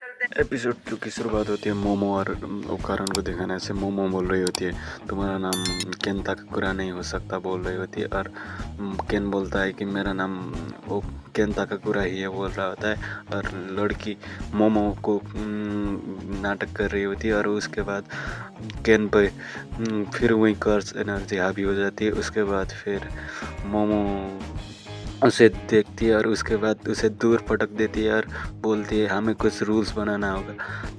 Episode 2 की शुरुआत होती है मोमो और करण को दिखाने से। मोमो बोल रही होती है तुम्हारा नाम केन ताकाकुरा नहीं हो सकता बोल रही होती है, और केन बोलता है कि मेरा नाम वो केन ताकाकुरा ही है बोल रहा होता है। और लड़की मोमो को नाटक कर रही होती है, और उसके बाद केन पे फिर वही कर्स एनर्जी हावी हो जाती है। उसके बाद फिर मोमो उसे देखती है और उसके बाद उसे दूर पटक देती है और बोलती है हमें कुछ रूल्स बनाना होगा,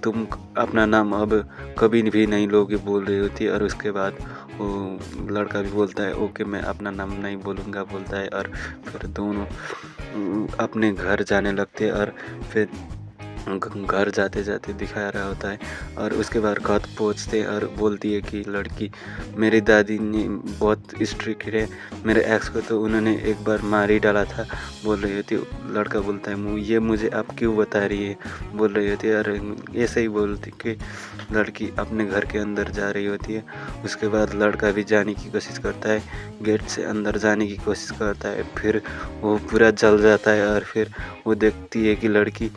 तुम अपना नाम अब कभी भी नहीं लोगे बोल रही होती है। और उसके बाद वो लड़का भी बोलता है ओके मैं अपना नाम नहीं बोलूँगा बोलता है। और फिर दोनों अपने घर जाने लगते हैं, और फिर घर जाते जाते दिखा रहा होता है। और उसके बाद घर पहुँचते और बोलती है कि लड़की मेरी दादी ने बहुत स्ट्रिक्ट है, मेरे एक्स को तो उन्होंने एक बार मार ही डाला था बोल रही होती है। लड़का बोलता है ये मुझे आप क्यों बता रही है बोल रही होती है। और ऐसे ही बोलती कि लड़की अपने घर के अंदर जा रही होती है। उसके बाद लड़का भी जाने की कोशिश करता है, गेट से अंदर जाने की कोशिश करता है, फिर वो पूरा जल जाता है। और फिर वो देखती है कि लड़की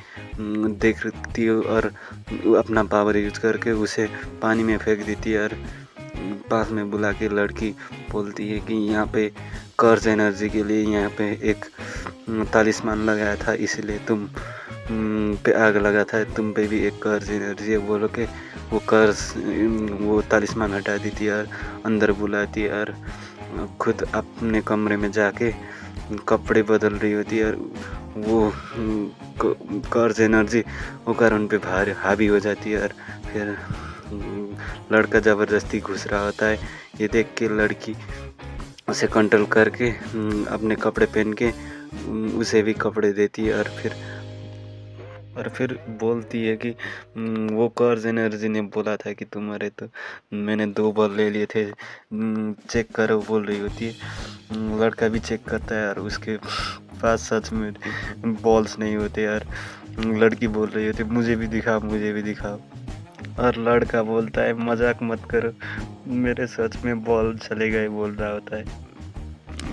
देखती है और अपना पावर यूज करके उसे पानी में फेंक देती है। और पास में बुला के लड़की बोलती है कि यहाँ पे कर्ज एनर्जी के लिए यहाँ पे एक तालिस्मान लगाया था, इसलिए तुम पे आग लगा था, तुम पे भी एक कर्ज एनर्जी है बोलो के वो कर्ज वो तालिस्मान हटा देती है और अंदर बुलाती है। और खुद अपने कमरे में जाके कपड़े बदल रही होती है। और वो कर्ज एनर्जी वो कारण पे भारी हावी हो जाती है। और फिर लड़का ज़बरदस्ती घुस रहा होता है, ये देख के लड़की उसे कंट्रोल करके अपने कपड़े पहन के उसे भी कपड़े देती है। और फिर बोलती है कि वो कर्ज एनर्जी ने बोला था कि तुम्हारे तो मैंने 2 बॉल ले लिए थे, चेक करो बोल रही होती है। लड़का भी चेक करता है और उसके पास सच में बॉल्स नहीं होते यार। लड़की बोल रही होती मुझे भी दिखाओ। और लड़का बोलता है मजाक मत करो, मेरे सच में बॉल चले गए बोल रहा होता है।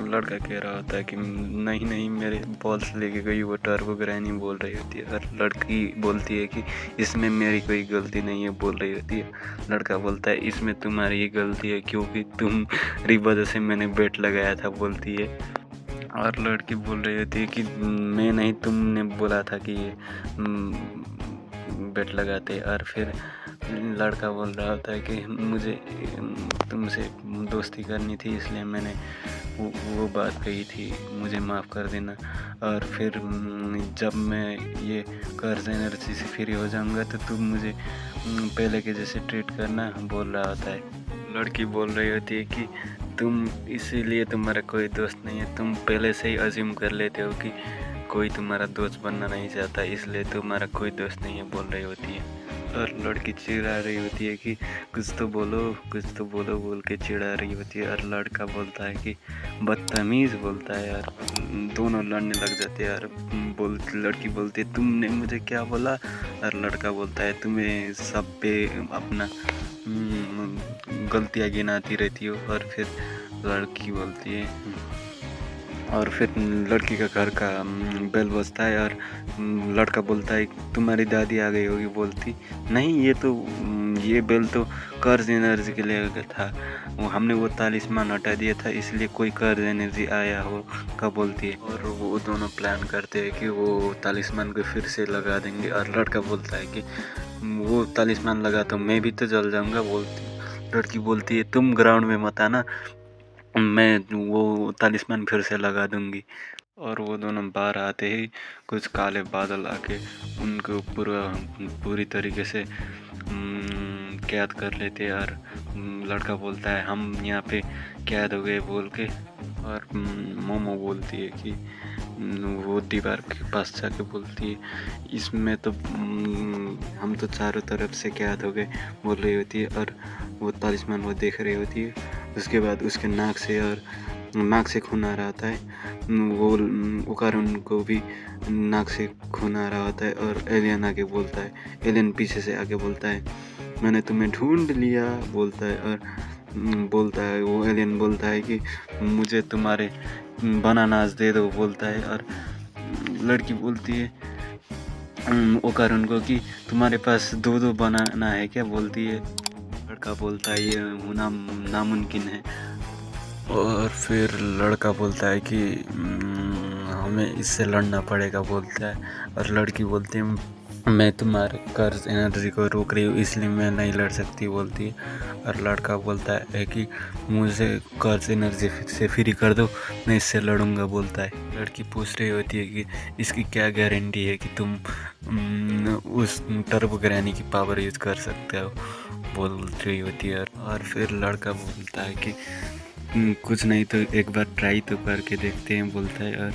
लड़का कह रहा होता है कि नहीं मेरे बॉल्स लेके गई वो टर्बो ग्रैनी बोल रही होती है। और लड़की बोलती है कि इसमें मेरी कोई गलती नहीं है बोल रही होती है। लड़का बोलता है इसमें तुम्हारी ही गलती है क्योंकि तुम्हारी वजह से मैंने बेट लगाया था बोलती है। और लड़की बोल रही होती है कि मैं नहीं, तुमने बोला था कि ये बेट लगाते। और फिर लड़का बोल रहा होता है कि मुझे तुमसे दोस्ती करनी थी इसलिए मैंने वो बात कही थी, मुझे माफ़ कर देना। और फिर जब मैं ये कर्ज एनर्जी से फ्री हो जाऊंगा तो तुम मुझे पहले के जैसे ट्रीट करना बोल रहा होता है। लड़की बोल रही होती है कि तुम इसीलिए तुम्हारा कोई दोस्त नहीं है, तुम पहले से ही अज्यूम कर लेते हो कि कोई तुम्हारा दोस्त बनना नहीं चाहता, इसलिए तुम्हारा कोई दोस्त नहीं है बोल रही होती है। और लड़की चिढ़ा रही होती है कि कुछ तो बोलो बोल के चिढ़ा रही होती है। और लड़का बोलता है कि बदतमीज़ बोलता है यार। दोनों लड़ने लग जाते हैं। और लड़की बोलती है तुमने मुझे क्या बोला। और लड़का बोलता है तुम्हें सब पे अपना गलतियाँ गिनाती रहती हो। और फिर लड़की बोलती है और फिर लड़की का घर का बेल बजता है। और लड़का बोलता है तुम्हारी दादी आ गई होगी बोलती नहीं, ये बेल तो कर्ज एनर्जी के लिए था, हमने वो तालिस्मान हटा दिया था इसलिए कोई कर्ज एनर्जी आया हो का बोलती है। और वो दोनों प्लान करते हैं कि वो तालिस्मान को फिर से लगा देंगे। और लड़का बोलता है कि वो तालिस्मान लगा तो मैं भी तो जल जाऊंगा बोलती। लड़की बोलती है तुम ग्राउंड में मत आना, मैं वो तालिस्मान फिर से लगा दूंगी। और वो दोनों बाहर आते ही कुछ काले बादल आके उनको पूरी तरीके से कैद कर लेते हैं। और लड़का बोलता है हम यहाँ पे कैद हो गए बोल के। और मोमो बोलती है कि वो दीवार के पास जाके बोलती है इसमें तो हम तो चारों तरफ से कैद हो गए बोल रही होती है। और वो तालिस्मान वो देख रही होती है। उसके बाद उसके नाक से खून आ रहा होता है, वो कारण उनको भी नाक से खून आ रहा होता है। और एलियन आके बोलता है, एलियन पीछे से आके बोलता है मैंने तुम्हें ढूंढ लिया बोलता है। और बोलता है वो एलियन बोलता है कि मुझे तुम्हारे बनानास दे दो बोलता है। और लड़की बोलती है ओकार उनको कि तुम्हारे पास दो बनाना है क्या, बोलती है। लड़का बोलता है ये होना नामुमकिन है। और फिर लड़का बोलता है कि हमें इससे लड़ना पड़ेगा, बोलता है। और लड़की बोलती है मैं तुम्हारे कर्ज एनर्जी को रोक रही हूँ इसलिए मैं नहीं लड़ सकती, बोलती है। और लड़का बोलता है कि मुझे कर्ज एनर्जी से फ्री कर दो, मैं इससे लड़ूंगा, बोलता है। लड़की पूछ रही होती है कि इसकी क्या गारंटी है कि तुम उस टर्बो ग्रैनी की पावर यूज कर सकते हो, बोल रही होती है। और फिर लड़का बोलता है कि कुछ नहीं तो एक बार ट्राई तो करके देखते हैं, बोलता है। और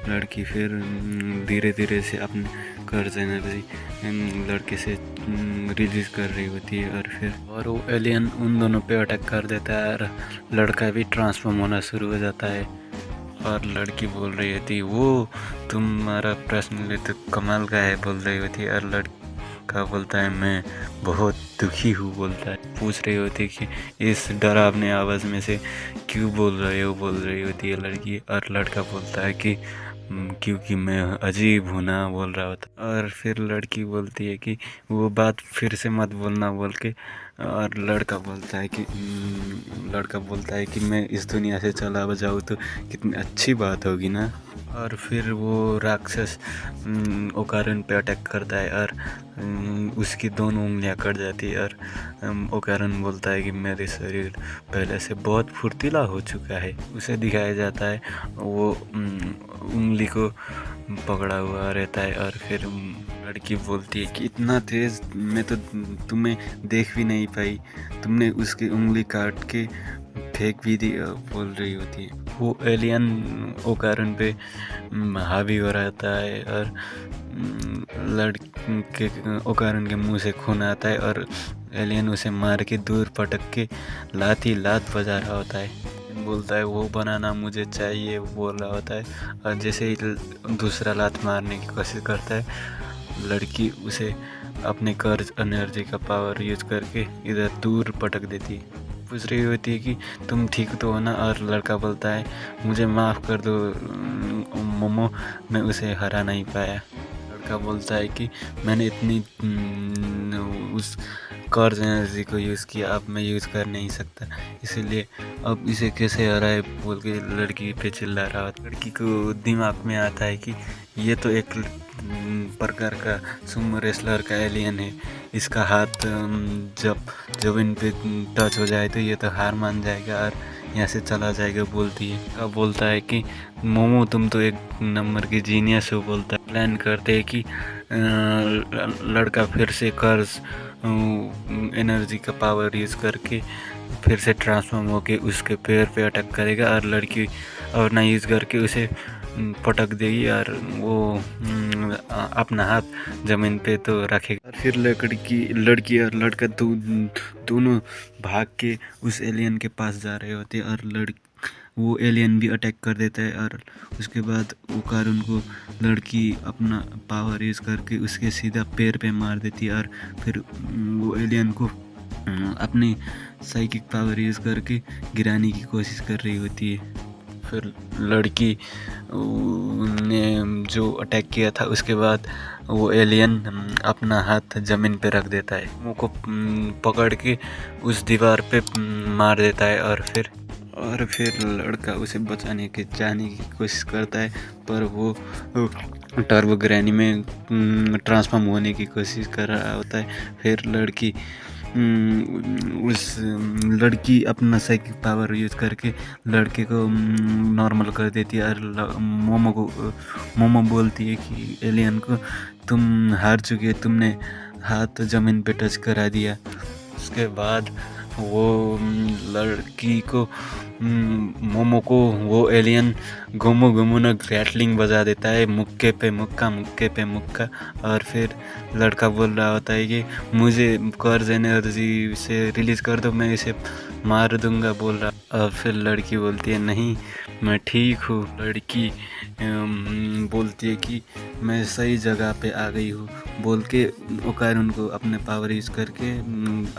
लड़की फिर धीरे धीरे से अपने कर्ज एनर्जी लड़के से रिलीज कर रही होती है। और वो एलियन उन दोनों पे अटैक कर देता है और लड़का भी ट्रांसफॉर्म होना शुरू हो जाता है। और लड़की बोल रही होती है वो तुम्हारा प्रश्न तो कमाल का है, बोल रही होती है। और लड़का बोलता है मैं बहुत दुखी हूँ, बोलता है। पूछ रही होती है कि इस डरावने आवाज़ में से क्यों बोल रहे हो, बोल रही होती है लड़की। और लड़का बोलता है कि क्योंकि मैं अजीब हूँ ना, बोल रहा होता। और फिर लड़की बोलती है कि वो बात फिर से मत बोलना, बोल के। और लड़का बोलता है कि मैं इस दुनिया से चला जाऊँ तो कितनी अच्छी बात होगी ना। और फिर वो राक्षस ओकारुन पे अटैक करता है और उसकी दोनों उंगलियां कट जाती है। और ओकारुन बोलता है कि मेरे शरीर पहले से बहुत फुर्तीला हो चुका है। उसे दिखाया जाता है वो उंगली को पकड़ा हुआ रहता है। और फिर लड़की बोलती है कि इतना तेज मैं तो तुम्हें देख भी नहीं पाई, तुमने उसकी उंगली काट के फेंक भी दी, बोल रही होती है। वो एलियन ओकारुन पे हावी हो रहता है और लड़के ओकारुन के मुंह से खून आता है और एलियन उसे मार के दूर पटक के लात बजा रहा होता है। बोलता है वो बनाना मुझे चाहिए, बोल रहा होता है। और जैसे ही दूसरा लात मारने की कोशिश करता है, लड़की उसे अपने कर्ज एनर्जी का पावर यूज करके इधर दूर पटक देती है। पूछ रही होती है कि तुम ठीक तो हो ना। और लड़का बोलता है मुझे माफ़ कर दो मोमो, मैं उसे हरा नहीं पाया। लड़का बोलता है कि मैंने इतनी उस कर्ज एनर्जी को यूज़ किया, अब मैं यूज़ कर नहीं सकता, इसीलिए अब इसे कैसे हराए, बोल के लड़की पे चिल्ला रहा था। लड़की को दिमाग में आता है कि ये तो एक प्रकार का सुमो रेसलर का एलियन है, इसका हाथ जब इन पे टच हो जाए तो ये तो हार मान जाएगा और यहाँ से चला जाएगा, बोलती है। अब बोलता है कि मोमो तुम तो एक नंबर की जीनियस हो, बोलता है। प्लान करते हैं कि लड़का फिर से कर्ज एनर्जी का पावर यूज़ करके फिर से ट्रांसफॉर्म होके उसके पैर पे अटैक करेगा और लड़की और ना यूज़ करके उसे पटक देगी और वो अपना हाथ ज़मीन पे तो रखेगा। और फिर लड़की और लड़का दोनों भाग के उस एलियन के पास जा रहे होते हैं और वो एलियन भी अटैक कर देता है। और उसके बाद ओकारुन को लड़की अपना पावर यूज़ करके उसके सीधा पैर पे मार देती है। और फिर वो एलियन को अपनी साइकिक पावर यूज़ करके गिराने की कोशिश कर रही होती है। फिर लड़की ने जो अटैक किया था उसके बाद वो एलियन अपना हाथ ज़मीन पे रख देता है, मुँह को पकड़ के उस दीवार पे मार देता है। और फिर लड़का उसे बचाने के जाने की कोशिश करता है, पर वो टर्बो ग्रैनी में ट्रांसफॉर्म होने की कोशिश कर रहा होता है। फिर लड़की अपना साइकिक पावर यूज करके लड़के को नॉर्मल कर देती है। और मोमो बोलती है कि एलियन को तुम हार चुके, तुमने हाथ ज़मीन पे टच करा दिया। उसके बाद वो लड़की को मोमो को वो एलियन घुमो ना ग्रैटलिंग बजा देता है, मुक्के पे मुक्का। और फिर लड़का बोल रहा होता है कि मुझे कर्ज एनर्जी से रिलीज कर दो, मैं इसे मार दूंगा, बोल रहा। और फिर लड़की बोलती है नहीं मैं ठीक हूँ। लड़की बोलती है कि मैं सही जगह पे आ गई हूँ, बोल के ओकारुन को अपने पावर यूज करके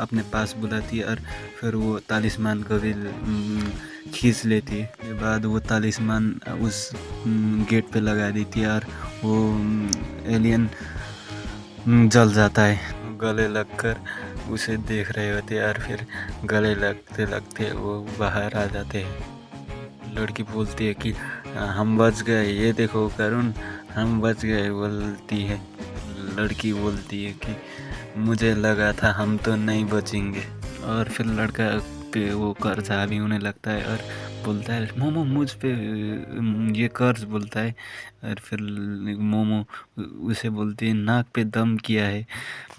अपने पास बुलाती है। और फिर वो तालिस्मान को भी खींच लेती है। उसके बाद वो तालिस्मान उस गेट पे लगा देती है और वो एलियन जल जाता है। गले लगकर उसे देख रहे होते और फिर गले लगते लगते वो बाहर आ जाते हैं। लड़की बोलती है कि हम बच गए, ये देखो करुण, हम बच गए बोलती है। लड़की बोलती है कि मुझे लगा था हम तो नहीं बचेंगे। और फिर लड़का पे वो कर्ज हावी होने लगता है और बोलता है मोमो मुझ पे ये कर्ज बोलता है। और फिर मोमो उसे बोलती है नाक पे दम किया है,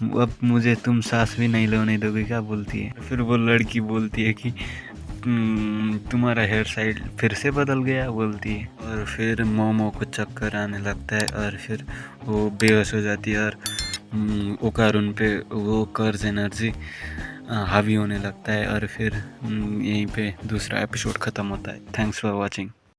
अब मुझे तुम सांस भी नहीं लेने दोगे क्या बोलती है। फिर वो लड़की बोलती है कि तुम्हारा हेयर स्टाइल फिर से बदल गया बोलती है। और फिर मोमो को चक्कर आने लगता है और फिर वो बेहोश हो जाती है और ओकार उन पे वो कर्ज एनर्जी हावी होने लगता है। और फिर यहीं पे दूसरा एपिसोड ख़त्म होता है। Thanks for watching.